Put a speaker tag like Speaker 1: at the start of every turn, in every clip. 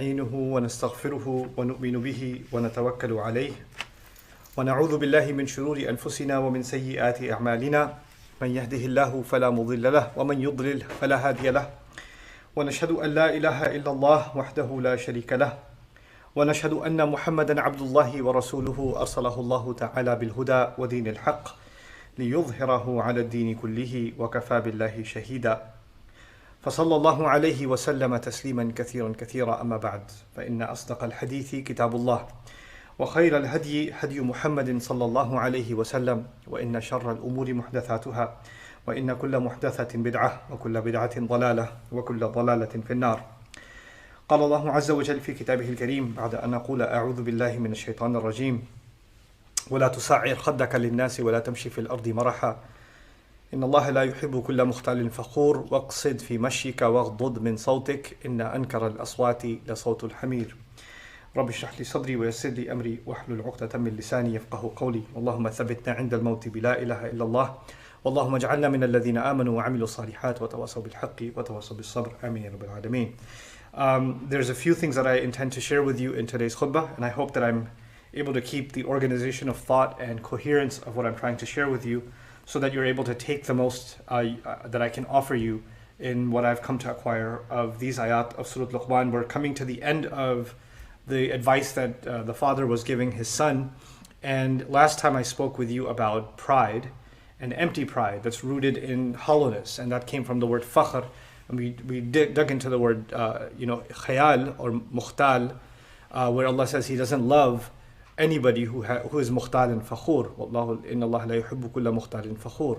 Speaker 1: نستعينه ونستغفره ونؤمن به ونتوكل عليه ونعوذ بالله من شرور أنفسنا ومن سيئات أعمالنا من يهده الله فلا مضل له ومن يضلل فلا هادي له ونشهد أن لا إله إلا الله وحده لا شريك له ونشهد أن محمدا عبد الله ورسوله أرسله الله تعالى بالهدى ودين الحق ليظهره على الدين كله وكفى بالله شهيدا فصلى الله عليه وسلم تسليما كثيرا كثيرا أما بعد فإن أصدق الحديث كتاب الله وخير الهدي هدي محمد صلى الله عليه وسلم وإن شر الأمور محدثاتها وإن كل محدثة بدعة وكل بدعة ضلالة وكل ضلالة في النار. قال الله عز وجل في كتابه الكريم بعد أن نقول أعوذ بالله من الشيطان الرجيم ولا تسعر خدك للناس ولا تمشي في الأرض مرحا إن الله لا يحب كل مختال فخور واقصد في مشيك واغضض من صوتك إن أنكر الأصوات لصوت الحمير. رب اشرح لي صدري ويسر لي أمري واحلل عقدة من لساني يفقه قولي اللهم ثبتنا عند الموت بلا إله إلا الله واللهم اجعلنا من الذين آمنوا وعملوا الصالحات وتواصوا بالحق وتواصوا بالصبر آمين يا رب العالمين. There's a few things that I intend to share with you in today's khutbah, and I hope that I'm able to keep the organization of thought and coherence of what I'm trying to share with you, so that you're able to take the most that I can offer you in what I've come to acquire of these ayat of Surah Laqman. We're coming to the end of the advice that the father was giving his son. And last time I spoke with you about pride, and empty pride that's rooted in hollowness. And that came from the word fakhr. And we dug into the word, khayal or mukhtal, where Allah says He doesn't love anybody who is mukhtal and fakhur. Wallahu inna Allah la yuhibbu kulla mukhtal and fakhur.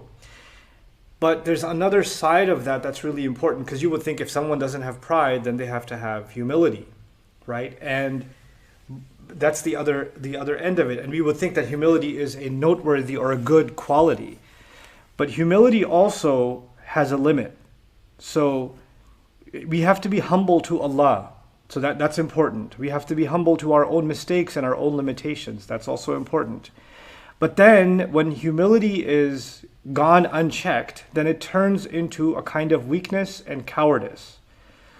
Speaker 1: But there's another side of that that's really important, because you would think if someone doesn't have pride, then they have to have humility, right? And that's the other end of it. And we would think that humility is a noteworthy or a good quality. But humility also has a limit. So we have to be humble to Allah. So that's important. We have to be humble to our own mistakes and our own limitations. That's also important. But then when humility is gone unchecked, then it turns into a kind of weakness and cowardice.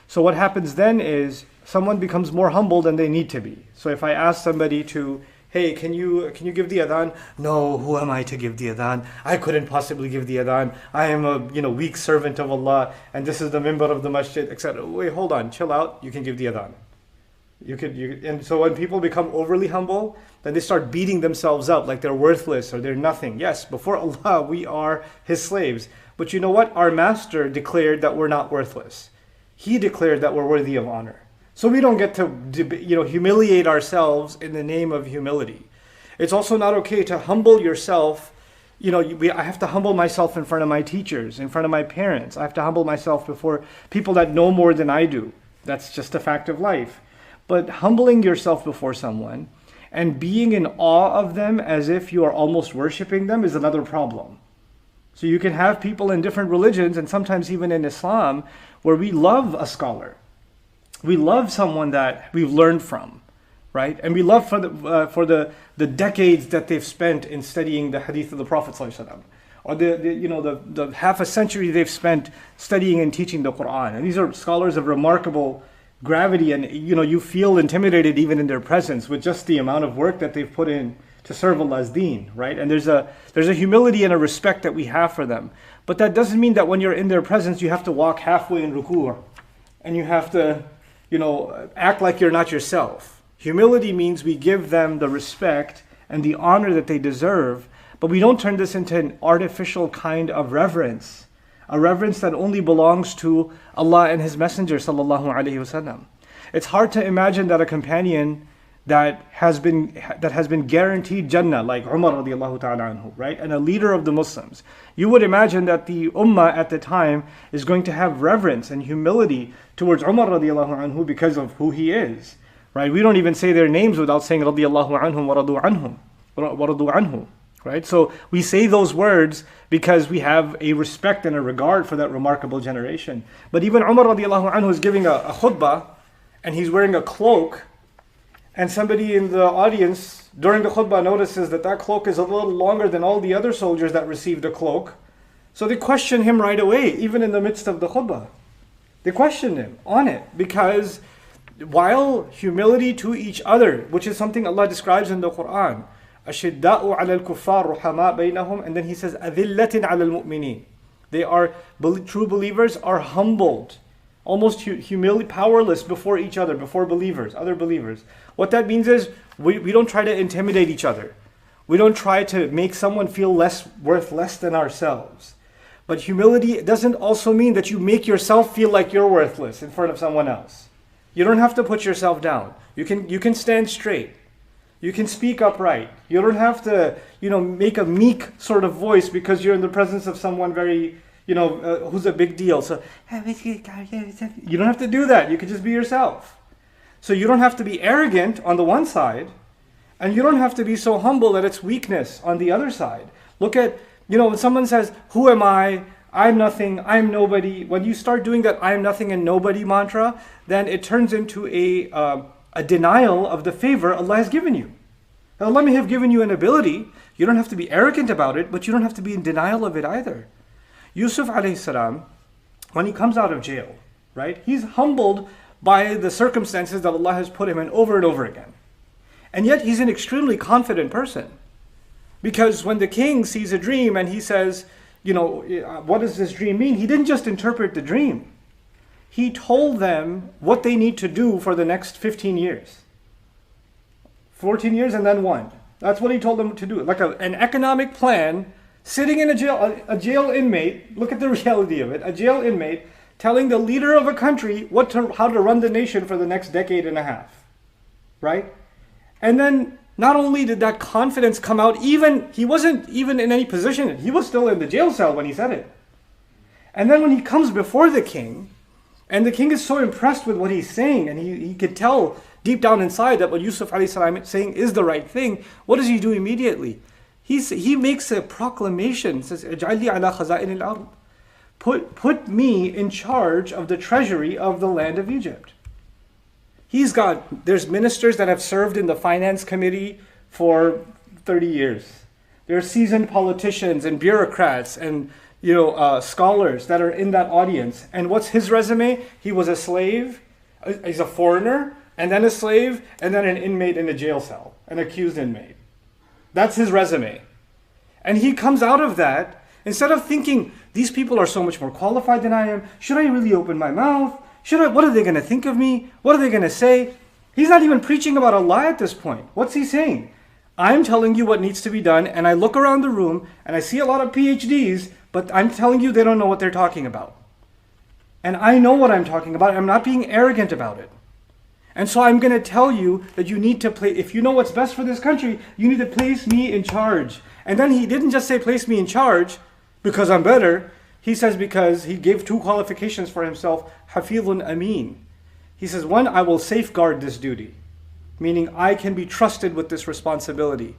Speaker 1: So what happens then is someone becomes more humble than they need to be. So if I ask somebody to, hey, can you give the adhan? No, who am I to give the adhan? I couldn't possibly give the adhan. I am a weak servant of Allah, and this is the member of the masjid, etc. Wait, hold on, chill out. You can give the adhan. And so when people become overly humble, then they start beating themselves up like they're worthless or they're nothing. Yes, before Allah we are His slaves. But you know what? Our Master declared that we're not worthless. He declared that we're worthy of honor. So we don't get to humiliate ourselves in the name of humility. It's also not okay to humble yourself. I have to humble myself in front of my teachers, in front of my parents. I have to humble myself before people that know more than I do. That's just a fact of life. But humbling yourself before someone and being in awe of them as if you are almost worshiping them is another problem. So you can have people in different religions, and sometimes even in Islam, where we love a scholar. We love someone that we've learned from, right? And we love for the decades that they've spent in studying the hadith of the Prophet ﷺ, or the half a century they've spent studying and teaching the Quran. And these are scholars of remarkable gravity, and you feel intimidated even in their presence with just the amount of work that they've put in to serve Allah's deen, right? And there's a humility and a respect that we have for them. But that doesn't mean that when you're in their presence you have to walk halfway in ruku' and you have to act like you're not yourself. Humility means we give them the respect and the honor that they deserve, but we don't turn this into an artificial kind of reverence, a reverence that only belongs to Allah and His Messenger sallallahu alaihi wasallam. It's hard to imagine that a companion that has been guaranteed Jannah, like Umar radiallahu ta'ala anhu, right? And a leader of the Muslims. You would imagine that the ummah at the time is going to have reverence and humility towards Umar radiallahu anhu because of who he is, right? We don't even say their names without saying radiallahu anhum wa radu anhu, right? So we say those words because we have a respect and a regard for that remarkable generation. But even Umar radiallahu anhu is giving a khutbah, and he's wearing a cloak, and somebody in the audience during the khutbah notices that cloak is a little longer than all the other soldiers that received a cloak. So they question him right away, even in the midst of the khutbah. They questioned him on it because while humility to each other, which is something Allah describes in the Quran, أشداء على الكفار رحماء بينهم, and then He says أذلة على المؤمنين. They are, true believers are humbled, almost powerless before each other, before believers, other believers. What that means is we don't try to intimidate each other. We don't try to make someone feel worth less than ourselves. But humility doesn't also mean that you make yourself feel like you're worthless in front of someone else. You don't have to put yourself down. You can stand straight. You can speak upright. You don't have to, make a meek sort of voice because you're in the presence of someone very, who's a big deal. So you don't have to do that. You can just be yourself. So you don't have to be arrogant on the one side, and you don't have to be so humble that it's weakness on the other side. Look at, when someone says, who am I? I'm nothing, I'm nobody. When you start doing that I'm nothing and nobody mantra, then it turns into a denial of the favor Allah has given you. Allah may have given you an ability. You don't have to be arrogant about it, but you don't have to be in denial of it either. Yusuf alayhi salam, when he comes out of jail, right, he's humbled by the circumstances that Allah has put him in over and over again. And yet he's an extremely confident person. Because when the king sees a dream and he says, what does this dream mean? He didn't just interpret the dream. He told them what they need to do for the next 15 years. 14 years and then one. That's what he told them to do. Like an economic plan, sitting in a jail inmate, look at the reality of it, a jail inmate telling the leader of a country how to run the nation for the next decade and a half. Right? And then not only did that confidence come out, he wasn't even in any position. He was still in the jail cell when he said it. And then when he comes before the king, and the king is so impressed with what he's saying, and he could tell deep down inside that what Yusuf alayhi salam is saying is the right thing, what does he do immediately? He makes a proclamation, says, "Ij'alni ala khaza'in al-ard." Put me in charge of the treasury of the land of Egypt. There's ministers that have served in the finance committee for 30 years. There's seasoned politicians and bureaucrats and scholars that are in that audience. And what's his resume? He was a slave, he's a foreigner, and then a slave, and then an inmate in a jail cell, an accused inmate. That's his resume. And he comes out of that, instead of thinking, these people are so much more qualified than I am, should I really open my mouth? What are they going to think of me? What are they going to say? He's not even preaching about Allah at this point. What's he saying? I'm telling you what needs to be done, and I look around the room, and I see a lot of PhDs, but I'm telling you they don't know what they're talking about. And I know what I'm talking about. I'm not being arrogant about it. And so I'm going to tell you that you need to if you know what's best for this country, you need to place me in charge. And then he didn't just say place me in charge because I'm better. He says because he gave two qualifications for himself, Hafidhun Amin. He says, one, I will safeguard this duty, meaning I can be trusted with this responsibility,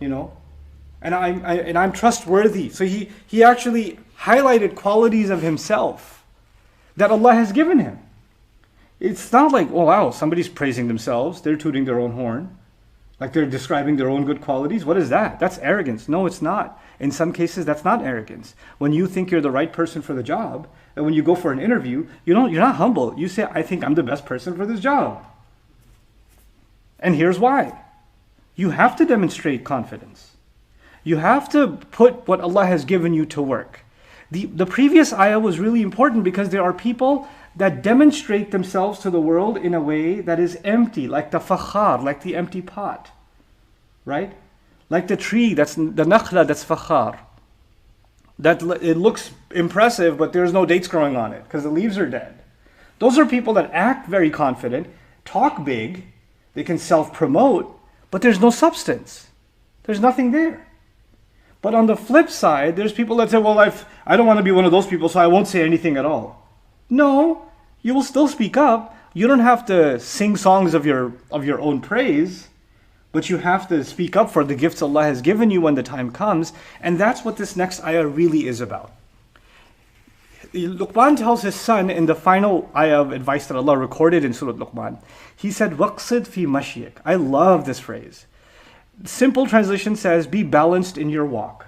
Speaker 1: and I'm trustworthy. So he actually highlighted qualities of himself that Allah has given him. It's not like, oh wow, somebody's praising themselves, they're tooting their own horn, like they're describing their own good qualities. What is that? That's arrogance. No, it's not. In some cases, that's not arrogance. When you think you're the right person for the job, and when you go for an interview, you're not humble. You say, I think I'm the best person for this job. And here's why. You have to demonstrate confidence. You have to put what Allah has given you to work. The previous ayah was really important because there are people that demonstrate themselves to the world in a way that is empty, like the fakhar, like the empty pot, right? Like the tree, that's the nakhla, that's fakhar. That it looks impressive, but there's no dates growing on it because the leaves are dead. Those are people that act very confident, talk big, they can self-promote, but there's no substance. There's nothing there. But on the flip side, there's people that say, well, I don't want to be one of those people, so I won't say anything at all. No, you will still speak up. You don't have to sing songs of your own praise, but you have to speak up for the gifts Allah has given you when the time comes. And that's what this next ayah really is about. Laqman tells his son in the final ayah of advice that Allah recorded in Surah Laqman, he said, واقصد في مشيك. I love this phrase. Simple translation says, be balanced in your walk.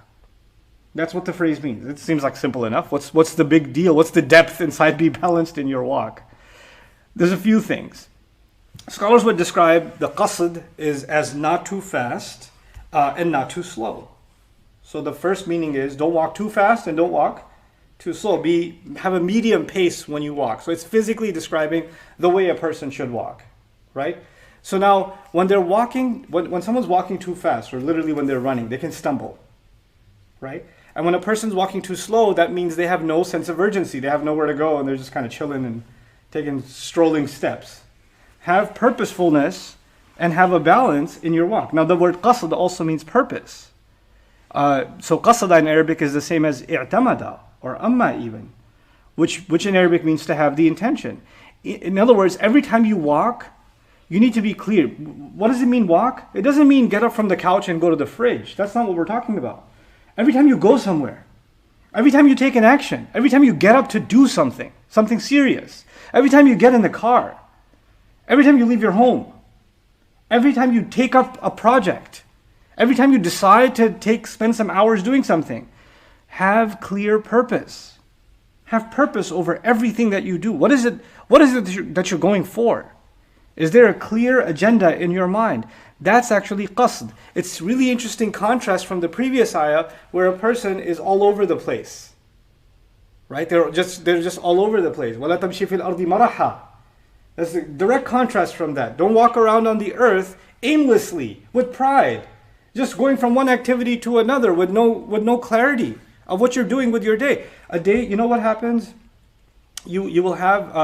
Speaker 1: That's what the phrase means. It seems like simple enough. What's the big deal? What's the depth inside be balanced in your walk? There's a few things. Scholars would describe the qasd is as not too fast and not too slow. So the first meaning is don't walk too fast and don't walk too slow. Have a medium pace when you walk. So it's physically describing the way a person should walk, right? So now when they're walking, when someone's walking too fast, or literally when they're running, they can stumble, right? And when a person's walking too slow, that means they have no sense of urgency. They have nowhere to go and they're just kind of chilling and taking strolling steps. Have purposefulness and have a balance in your walk. Now the word qasd also means purpose. So qasada in Arabic is the same as i'tamada or amma even, which in Arabic means to have the intention. In other words, every time you walk, you need to be clear. What does it mean walk? It doesn't mean get up from the couch and go to the fridge. That's not what we're talking about. Every time you go somewhere, every time you take an action, every time you get up to do something serious, every time you get in the car, every time you leave your home, every time you take up a project, every time you decide to spend some hours doing something, have clear purpose. Have purpose over everything that you do. What is it that you're going for? Is there a clear agenda in your mind? That's actually qasd. It's really interesting contrast from the previous ayah where a person is all over the place. Right? They're just all over the place. وَلَا تَمْشِي فِي الْأَرْضِ مَرَحًا. That's a direct contrast from that. Don't walk around on the earth aimlessly, with pride. Just going from one activity to another with no clarity of what you're doing with your day. A day, you know what happens? You will have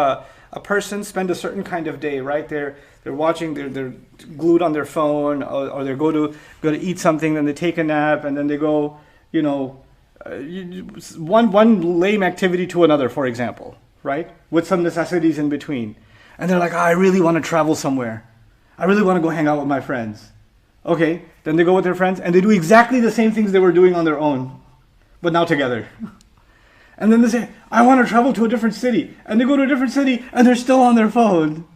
Speaker 1: a person spend a certain kind of day, right? They're watching, they're glued on their phone, or they go to eat something, then they take a nap, and then they go, one lame activity to another, for example, right? With some necessities in between. And they're like, I really want to travel somewhere. I really want to go hang out with my friends. Okay, then they go with their friends and they do exactly the same things they were doing on their own, but now together. And then they say, I want to travel to a different city. And they go to a different city and they're still on their phone.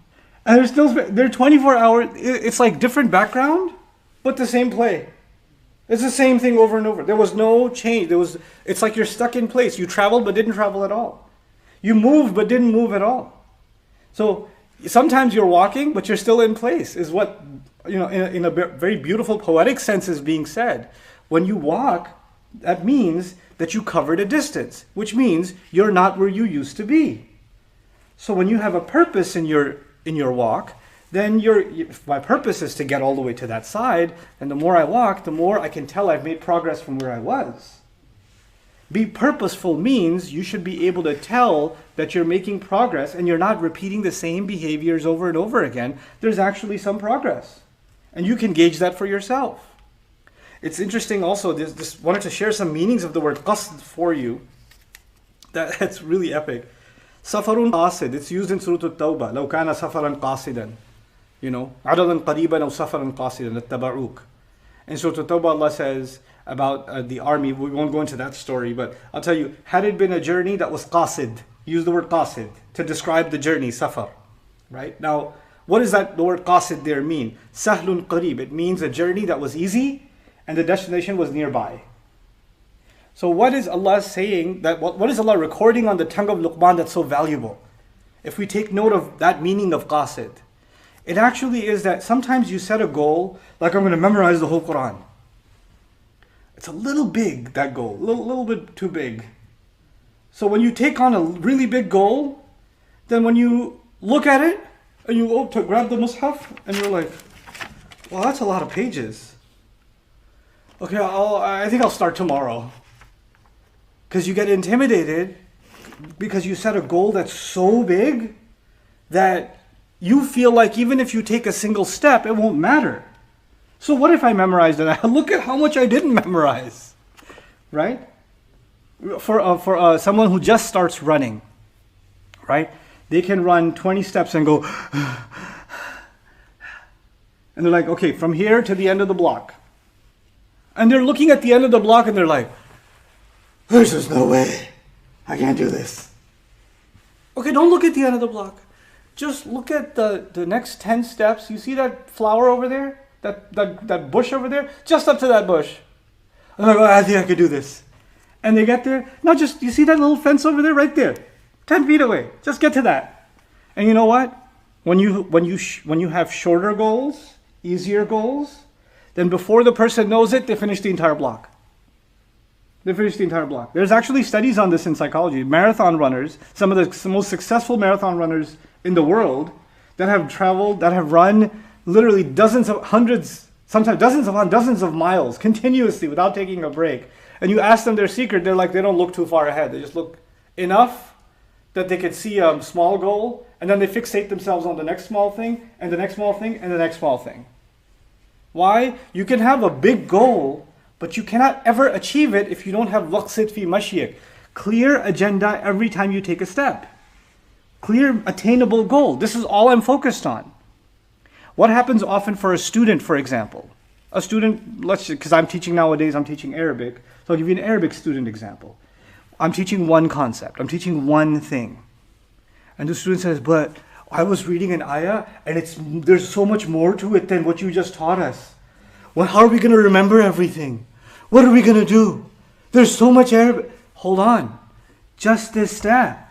Speaker 1: And they're 24 hours. It's like different background, but the same play. It's the same thing over and over. There was no change. It's like you're stuck in place. You traveled but didn't travel at all. You moved but didn't move at all. So sometimes you're walking but you're still in place, is what, in a very beautiful poetic sense is being said. When you walk, that means that you covered a distance, which means you're not where you used to be. So when you have a purpose in your walk, then my purpose is to get all the way to that side, and the more I walk, the more I can tell I've made progress from where I was. Be purposeful means you should be able to tell that you're making progress and you're not repeating the same behaviors over and over again. There's actually some progress. And you can gauge that for yourself. It's interesting also, just wanted to share some meanings of the word qasd for you. That's really epic. Safarun qasid, it's used in Surah At-Tawbah. لو كان سفرا قاصدا. عرضا قريبا أو سفرا قاصدا اتبعوك. In Surah At-Tawbah, Allah says about the army, we won't go into that story, but I'll tell you, had it been a journey that was qasid, use the word qasid to describe the journey, safar. Right? Now, what does the word qasid there mean? Sahlun qarib, it means a journey that was easy and the destination was nearby. So what is Allah saying, what is Allah recording on the tongue of Luqman that's so valuable? If we take note of that meaning of qasid, it actually is that sometimes you set a goal, like I'm going to memorize the whole Quran. It's a little big, that goal, a little bit too big. So when you take on a really big goal, then when you look at it, and you go to grab the mushaf, and you're like, well, that's a lot of pages. Okay, I think I'll start tomorrow. Because you get intimidated, because you set a goal that's so big, that you feel like even if you take a single step, it won't matter. So what if I memorized it? Look at how much I didn't memorize, right? For someone who just starts running, right? They can run 20 steps and go, and they're like, okay, from here to the end of the block. And they're looking at the end of the block and they're like, there's just no way. I can't do this. Okay, don't look at the end of the block. Just look at the next 10 steps. You see that flower over there? That bush over there? Just up to that bush. I'm like, oh, I think I could do this. And they get there. No, you see that little fence over there? Right there. 10 feet away. Just get to that. And you know what? when you have shorter goals, easier goals, then before the person knows it, they finish the entire block. They finish the entire block. There's actually studies on this in psychology. Marathon runners, some of the most successful marathon runners in the world, that have run literally hundreds, sometimes dozens of miles continuously without taking a break. And you ask them their secret, they're like, they don't look too far ahead. They just look enough that they can see a small goal, and then they fixate themselves on the next small thing, and the next small thing, and the next small thing. Why? You can have a big goal, but you cannot ever achieve it if you don't have واقصد في مشيك. Clear agenda every time you take a step. Clear, attainable goal. This is all I'm focused on. What happens often for a student, for example? A student, because I'm teaching nowadays, I'm teaching Arabic. So I'll give you an Arabic student example. I'm teaching one concept. I'm teaching one thing. And the student says, but I was reading an ayah and there's so much more to it than what you just taught us. Well, how are we going to remember everything? What are we going to do? There's so much Arabic. Hold on. Just this step.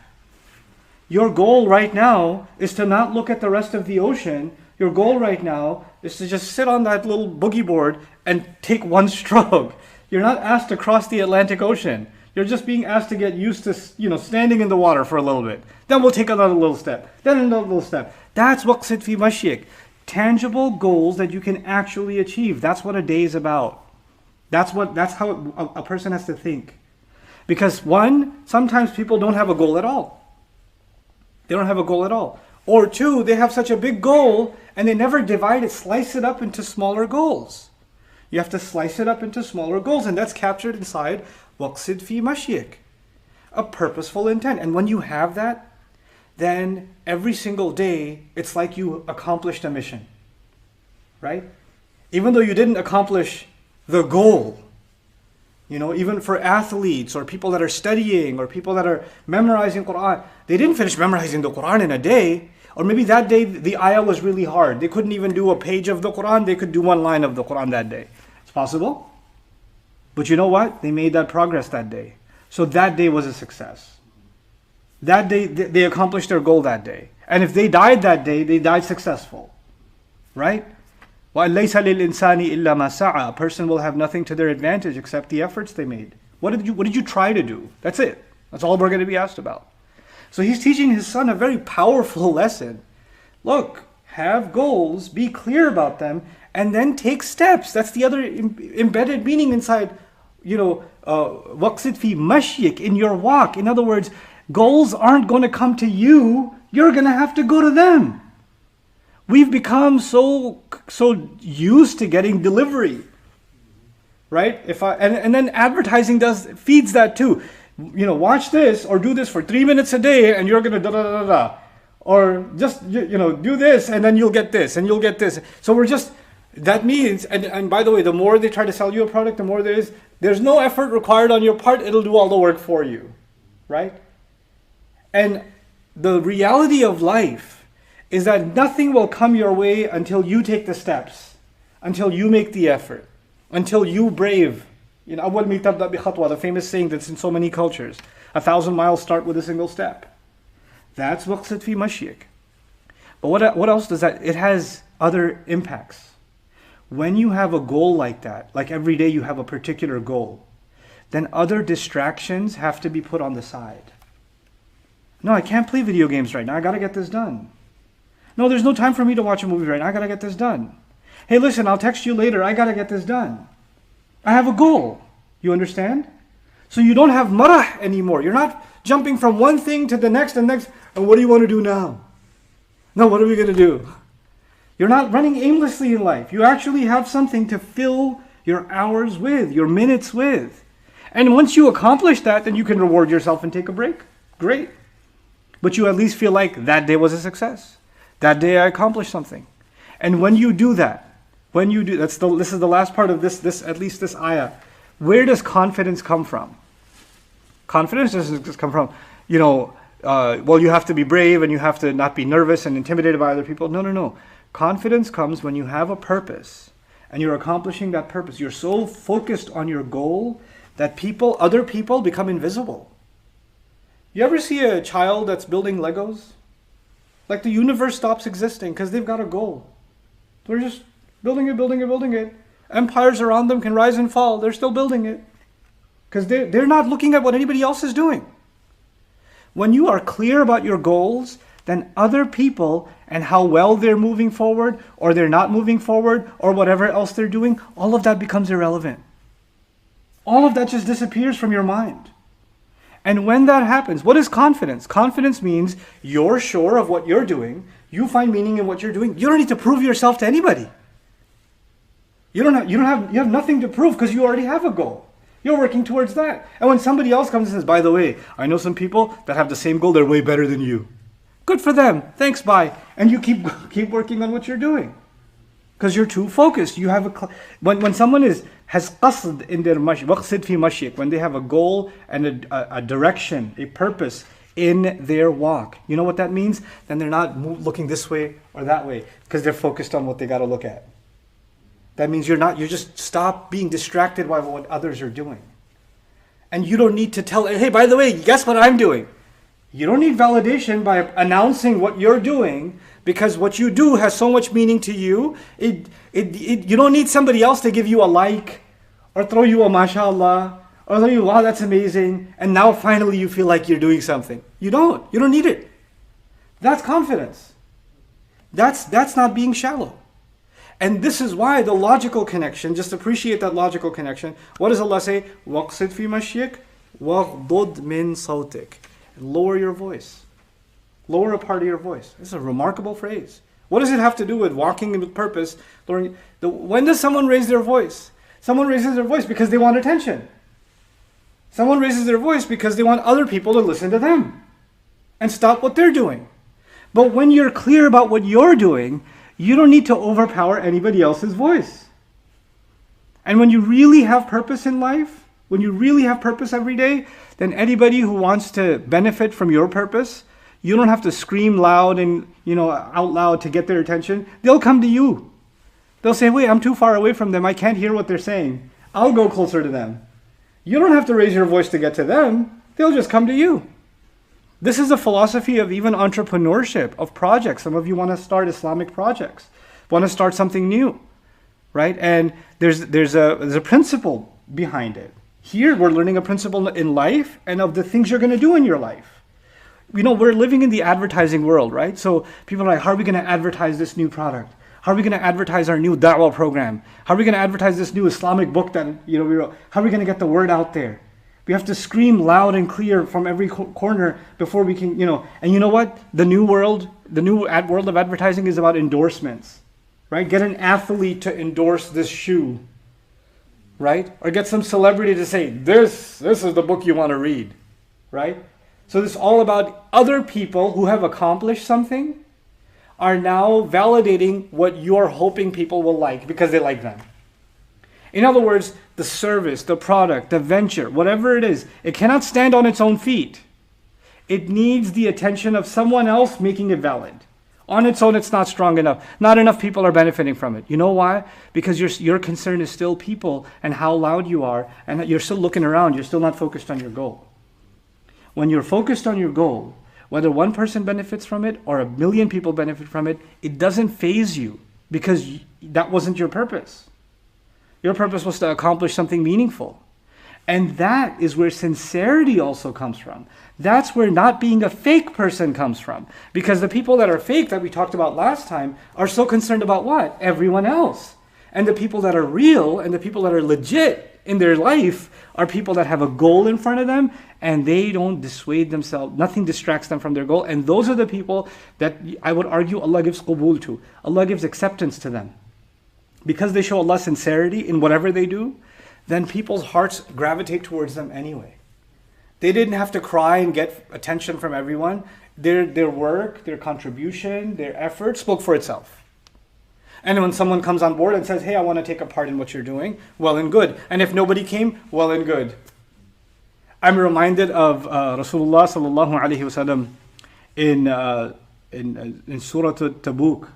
Speaker 1: Your goal right now is to not look at the rest of the ocean. Your goal right now is to just sit on that little boogie board and take one stroke. You're not asked to cross the Atlantic Ocean. You're just being asked to get used to, standing in the water for a little bit. Then we'll take another little step. Then another little step. That's واقصد في مشيك. Tangible goals that you can actually achieve. That's what a day is about. That's how a person has to think. Because one, sometimes people don't have a goal at all. They don't have a goal at all. Or two, they have such a big goal and they never slice it up into smaller goals. You have to slice it up into smaller goals, and that's captured inside واقصد في مشيك. A purposeful intent. And when you have that, then every single day, it's like you accomplished a mission. Right? Even though you didn't accomplish the goal, even for athletes or people that are studying or people that are memorizing Quran, they didn't finish memorizing the Quran in a day. Or maybe that day the ayah was really hard. They couldn't even do a page of the Quran. They could do one line of the Quran that day. It's possible. But you know what? They made that progress that day. So that day was a success. That day, they accomplished their goal that day. And if they died that day, they died successful. Right? وَلَيْسَ لِلْإِنسَانِ إِلَّا مَا سَعَى. A person will have nothing to their advantage except the efforts they made. What did you try to do? That's it. That's all we're going to be asked about. So he's teaching his son a very powerful lesson. Look, have goals, be clear about them, and then take steps. That's the other embedded meaning inside, واقصد في مشيك, in your walk. In other words, goals aren't going to come to you. You're going to have to go to them. We've become so used to getting delivery, right? And then advertising feeds that too. Watch this or do this for 3 minutes a day, and you're gonna da. Or just do this, and then you'll get this, and you'll get this. So that means, and by the way, the more they try to sell you a product, the more there's no effort required on your part. It'll do all the work for you, right? And the reality of life is that nothing will come your way until you take the steps, until you make the effort, until you brave. أول ما تبدأ بخطوة, the famous saying that's in so many cultures. 1,000 miles start with a single step. That's واقصد في مشيك. But what else does that? It has other impacts. When you have a goal like that, like every day you have a particular goal, then other distractions have to be put on the side. No, I can't play video games right now. I got to get this done. No, there's no time for me to watch a movie right now. I got to get this done. Hey, listen, I'll text you later. I got to get this done. I have a goal. You understand? So you don't have marah anymore. You're not jumping from one thing to the next and next. And what do you want to do now? No, what are we going to do? You're not running aimlessly in life. You actually have something to fill your hours with, your minutes with. And once you accomplish that, then you can reward yourself and take a break. Great. But you at least feel like that day was a success. That day I accomplished something. And when you do that, this is the last part of this at least this ayah. Where does confidence come from? Confidence doesn't just come from, well, you have to be brave and you have to not be nervous and intimidated by other people. No. Confidence comes when you have a purpose and you're accomplishing that purpose. You're so focused on your goal that other people become invisible. You ever see a child that's building Legos? Like the universe stops existing because they've got a goal. They're just building it, building it, building it. Empires around them can rise and fall. They're still building it. Because they're not looking at what anybody else is doing. When you are clear about your goals, then other people and how well they're moving forward, or they're not moving forward, or whatever else they're doing, all of that becomes irrelevant. All of that just disappears from your mind. And when that happens, what is confidence? Confidence means you're sure of what you're doing. You find meaning in what you're doing. You don't need to prove yourself to anybody. You have nothing to prove because you already have a goal. You're working towards that. And when somebody else comes and says, by the way, I know some people that have the same goal, they're way better than you. Good for them. Thanks, bye. And you keep working on what you're doing. Because you're too focused. You have when someone has qasd in their واقصد في مشيك, when they have a goal and a direction, a purpose in their walk. You know what that means? Then they're not looking this way or that way because they're focused on what they got to look at. That means you just stop being distracted by what others are doing. And you don't need to tell, hey, by the way, guess what I'm doing? You don't need validation by announcing what you're doing, because what you do has so much meaning to you. You don't need somebody else to give you a like or throw you a mashallah or tell you, wow, that's amazing. And now finally you feel like you're doing something. You don't need it. That's confidence. That's not being shallow. And this is why the logical connection, just appreciate that logical connection. What does Allah say? واقصد في مشيك واغضض من صوتك. Lower your voice. Lower a part of your voice. This is a remarkable phrase. What does it have to do with walking with purpose? When does someone raise their voice? Someone raises their voice because they want attention. Someone raises their voice because they want other people to listen to them and stop what they're doing. But when you're clear about what you're doing, you don't need to overpower anybody else's voice. And when you really have purpose in life, when you really have purpose every day, then anybody who wants to benefit from your purpose, you don't have to scream loud and out loud to get their attention. They'll come to you. They'll say, wait, I'm too far away from them. I can't hear what they're saying. I'll go closer to them. You don't have to raise your voice to get to them. They'll just come to you. This is a philosophy of even entrepreneurship, of projects. Some of you want to start Islamic projects, want to start something new, right? And there's a principle behind it. Here we're learning a principle in life and of the things you're going to do in your life. We're living in the advertising world, right? So people are like, how are we going to advertise this new product? How are we going to advertise our new da'wah program? How are we going to advertise this new Islamic book that we wrote? How are we going to get the word out there? We have to scream loud and clear from every corner before we can, And you know what? The new world of advertising is about endorsements, right? Get an athlete to endorse this shoe, right? Or get some celebrity to say, this is the book you want to read, right? So this is all about other people who have accomplished something are now validating what you're hoping people will like because they like them. In other words, the service, the product, the venture, whatever it is, it cannot stand on its own feet. It needs the attention of someone else making it valid. On its own, it's not strong enough. Not enough people are benefiting from it. You know why? Because your concern is still people and how loud you are, and you're still looking around. You're still not focused on your goal. When you're focused on your goal, whether one person benefits from it or 1 million people benefit from it, it doesn't faze you because that wasn't your purpose. Your purpose was to accomplish something meaningful. And that is where sincerity also comes from. That's where not being a fake person comes from. Because the people that are fake that we talked about last time are so concerned about what? Everyone else. And the people that are real and the people that are legit in their life are people that have a goal in front of them and they don't dissuade themselves. Nothing distracts them from their goal. And those are the people that I would argue Allah gives qubul to. Allah gives acceptance to them. Because they show Allah sincerity in whatever they do, then people's hearts gravitate towards them anyway. They didn't have to cry and get attention from everyone. Their work, their contribution, their effort spoke for itself. And when someone comes on board and says, hey, I want to take a part in what you're doing, well and good. And if nobody came, well and good. I'm reminded of Rasulullah sallallahu alaihi wasallam in Surah Tabuk.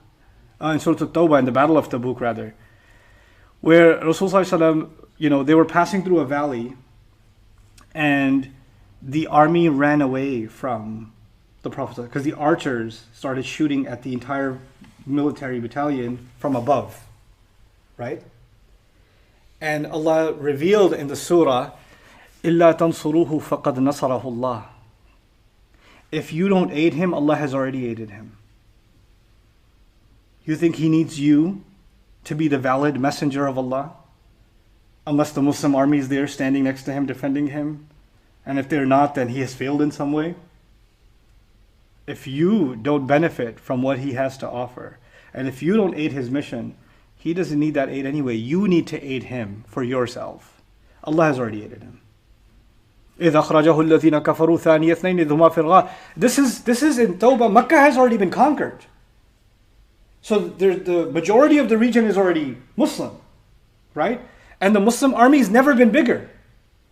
Speaker 1: In Surah Tawbah, in the Battle of Tabuk rather, where Rasulullah, they were passing through a valley and the army ran away from the Prophet, because the archers started shooting at the entire military battalion from above, right? And Allah revealed in the surah, إِلَّا تَنْصُرُوهُ فَقَدْ نَصَرَهُ اللَّهُ. If you don't aid him, Allah has already aided him. You think he needs you to be the valid messenger of Allah? Unless the Muslim army is there standing next to him, defending him. And if they're not, then he has failed in some way. If you don't benefit from what he has to offer, and if you don't aid his mission, he doesn't need that aid anyway. You need to aid him for yourself. Allah has already aided him. إِذْ أَخْرَجَهُ الَّذِينَ كَفَرُوا ثَانِيَ اثْنَيْنِ إِذْ هُمَا فِي الْغَارِ. This is in Tawbah. Makkah has already been conquered. So the majority of the region is already Muslim, right? And the Muslim army's never been bigger.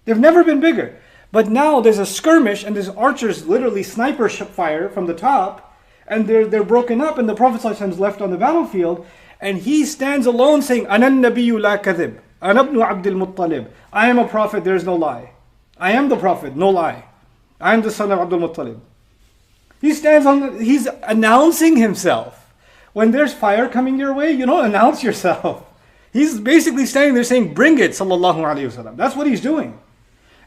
Speaker 1: They've never been bigger. But now there's a skirmish and there's archers literally sniper fire from the top, and they're broken up, and the Prophet ﷺ is left on the battlefield, and he stands alone saying, أَنَا النَّبِيُّ لَا كَذِبْ أَنَا ابْنُ عَبْدِ الْمُطَّلِبِ. I am a prophet, there is no lie. I am the prophet, no lie. I am the son of Abdul Muttalib. He's announcing himself. When there's fire coming your way, you don't announce yourself. He's basically standing there saying, bring it, sallallahu alayhi wasallam. That's what he's doing.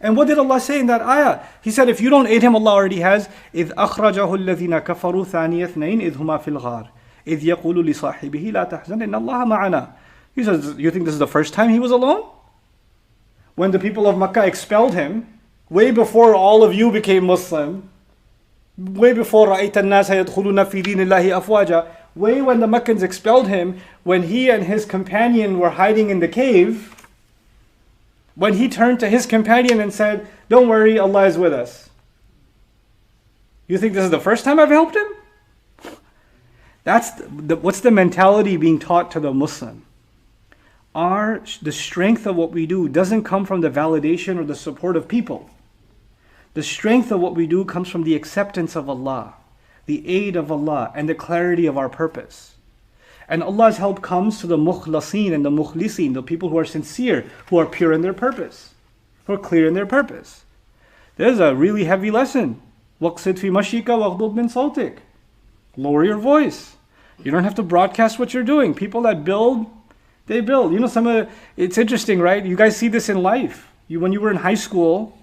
Speaker 1: And what did Allah say in that ayah? He said, if you don't aid him, Allah already has. إِذْ أَخْرَجَهُ الَّذِينَ كَفَرُوا ثَانِيَ اثْنَيْنِ إِذْ هُمَا فِي الْغَارِ إِذْ يَقُولُ لِصَاحِبِهِ لَا تَحْزَنْ إِنَّ اللَّهَ مَعَنَا. He says, you think this is the first time he was alone? When the people of Makkah expelled him, way before all of you became Muslim, way before رَأَيْتَ النَّاسَ يَدْخُلُونَ فِي دِينِ اللَّهِ أَفْوَاجًا, way when the Meccans expelled him, when he and his companion were hiding in the cave, when he turned to his companion and said, don't worry, Allah is with us. You think this is the first time I've helped him? What's the mentality being taught to the Muslim? The strength of what we do doesn't come from the validation or the support of people. The strength of what we do comes from the acceptance of Allah, the aid of Allah, and the clarity of our purpose. And Allah's help comes to the mukhlasin and the mukhlisin, the people who are sincere, who are pure in their purpose, who are clear in their purpose. There's a really heavy lesson. واقصد في مشيك واغضض من صوتك. Lower your voice. You don't have to broadcast what you're doing. People that build, they build. You know, it's interesting, right? You guys see this in life. When you were in high school,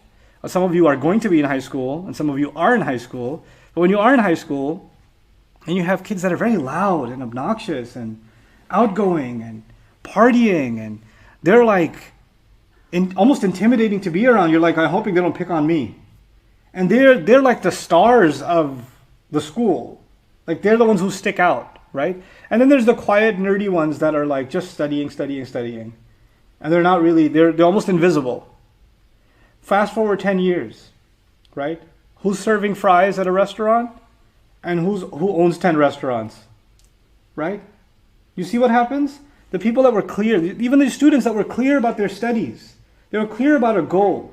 Speaker 1: some of you are going to be in high school, and some of you are in high school. But when you are in high school, and you have kids that are very loud and obnoxious and outgoing and partying, and they're like almost intimidating to be around. You're like, I'm hoping they don't pick on me. And they're like the stars of the school. Like they're the ones who stick out, right? And then there's the quiet, nerdy ones that are like just studying. And they're not really, they're almost invisible. Fast forward 10 years, right? Who's serving fries at a restaurant? And who owns 10 restaurants, right? You see what happens? The people that were clear, even the students that were clear about their studies, they were clear about a goal,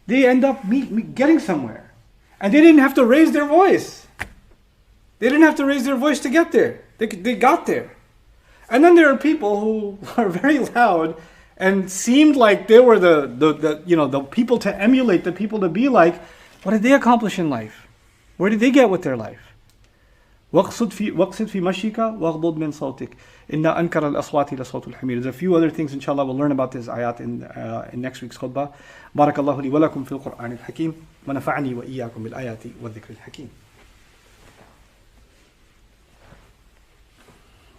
Speaker 1: they end up getting somewhere. And they didn't have to raise their voice. They didn't have to raise their voice to get there. They got there. And then there are people who are very loud and seemed like they were the people to emulate, the people to be like. What did they accomplish in life? Where did they get with their life? واقصد في مشيك واغضض من صوتك إن أنكر الأصوات لصوت الحمير. There's a few other things, inshallah, we'll learn about this ayat in next week's khutbah. بارك الله لي ولكم في القرآن الحكيم ونفعني وإياكم بالآيات والذكر الحكيم.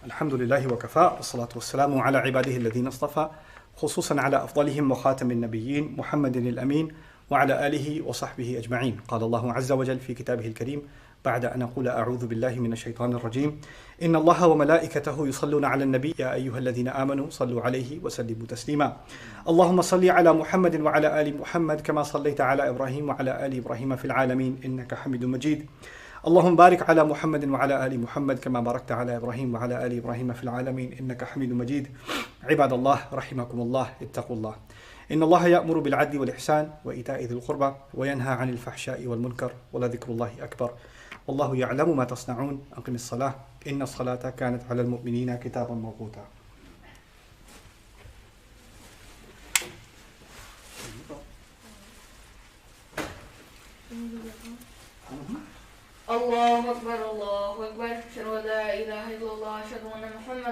Speaker 1: الحمد لله وكفى والصلاة والسلام على عباده الذين اصطفى خصوصا على أفضلهم وخاتم النبيين محمد الأمين وعلى آله وصحبه أجمعين. قال الله عز وجل في كتابه الكريم بعد أن أقول أعوذ بالله من الشيطان الرجيم إن الله وملائكته يصلون على النبي يا أيها الذين آمنوا صلوا عليه وسلموا تسليما. اللهم صل على محمد وعلى آل محمد كما صليت على إبراهيم وعلى آل إبراهيم في العالمين إنك حميد مجيد. اللهم بارك على محمد وعلى آل محمد كما باركت على إبراهيم وعلى آل إبراهيم في العالمين إنك حميد مجيد. عباد الله رحمكم الله اتقوا الله. إن الله يأمر بالعدل والإحسان وإيتاء ذي القربى وينهى عن الفحشاء والمنكر ولذكر الله أكبر والله يعلم ما تصنعون. أقم الصلاة إن الصلاة كانت على المؤمنين كتابا موقوتا.
Speaker 2: الله أكبر الله أكبر أشهد أن لا إله إلا الله أشهد أن محمدا